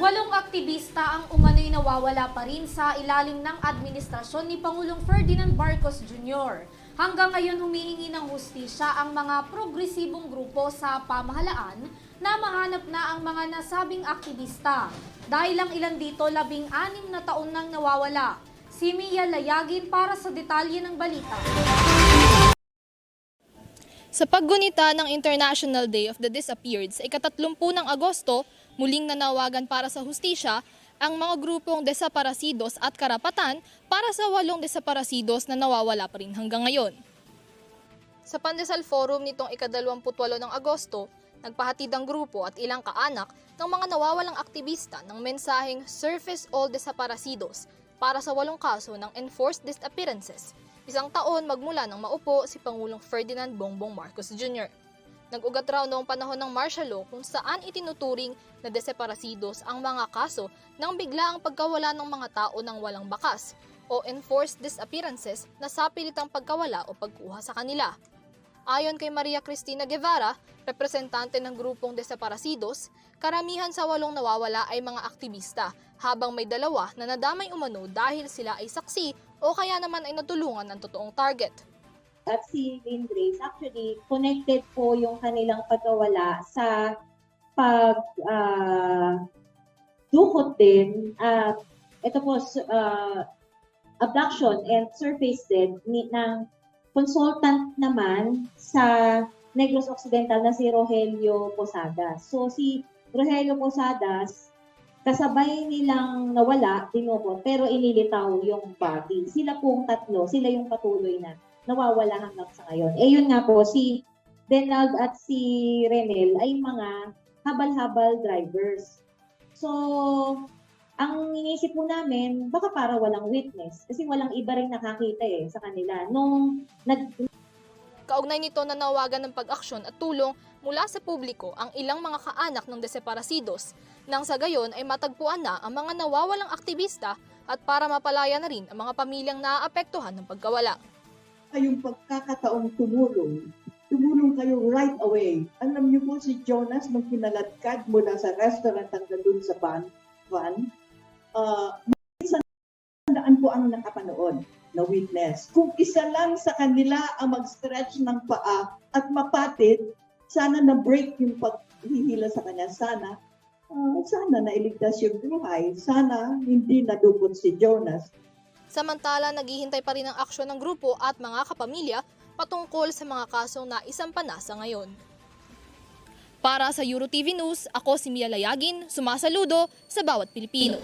Walong aktivista ang umano'y nawawala pa rin sa ilalim ng administrasyon ni Pangulong Ferdinand Marcos Jr. Hanggang ngayon humihingi ng hustisya ang mga progresibong grupo sa pamahalaan na mahanap na ang mga nasabing aktivista. Dahil ang ilan dito 16 na taon nang nawawala. Si Mia Layagin para sa detalye ng balita. Sa paggunita ng International Day of the Disappeared sa ika-30 ng Agosto, muling nanawagan para sa hustisya ang mga grupong desaparecidos at karapatan para sa 8 desaparecidos na nawawala pa rin hanggang ngayon. Sa Pandesal Forum nitong ika-28 ng Agosto, nagpahatid ang grupo at ilang kaanak ng mga nawawalang aktivista ng mensaheng Surface All Desaparecidos para sa 8 kaso ng enforced disappearances. 1 taon magmula nang maupo si Pangulong Ferdinand Bongbong Marcos Jr. Nag-ugat raw noong panahon ng martial law kung saan itinuturing na desaparecidos ang mga kaso nang bigla ang pagkawala ng mga tao ng walang bakas o enforced disappearances na sapilitang pagkawala o pagkuha sa kanila. Ayon kay Maria Cristina Guevara, representante ng grupong desaparecidos, karamihan sa 8 nawawala ay mga aktivista, habang may 2 na nadamay umano dahil sila ay saksi o kaya naman ay natulungan ng totoong target. At si Lynn Grace, actually, connected po yung kanilang pagkawala sa dukot din. Ito po, abduction and surface death ng consultant naman sa Negros Occidental na si Rogelio Posadas. So si Rogelio Posadas, kasabay nilang nawala, dinukot, pero inilitaw yung body. Sila pong 3, sila yung patuloy na nawawala hanggang sa ngayon. Eh yun nga po, si Denald at si Renel ay mga habal-habal drivers. So, ang inisip po namin, baka para walang witness. Kasi walang iba rin nakakita sa kanila. Kaugnay nito nanawagan ng pag-aksyon at tulong mula sa publiko ang ilang mga kaanak ng desaparecidos nang sa gayon ay matagpuan na ang mga nawawalang aktivista at para mapalaya na rin ang mga pamilyang naaapektuhan ng pagkawala. Yung pagkakataong tumulong kayo right away. Alam niyo po si Jonas nung kinaladkad mula sa restaurant hanggang dun sa van, sandaan po ang nakapanood na witness. Kung isa lang sa kanila ang mag-stretch ng paa at mapatid, sana na-break yung paghihila sa kanya. Sana nailigtas yung buhay. Sana hindi nadukot si Jonas. Samantala, naghihintay pa rin ang aksyon ng grupo at mga kapamilya patungkol sa mga kasong naisampa na sa ngayon. Para sa EuroTV News, ako si Mia Layagin, sumasaludo sa bawat Pilipino.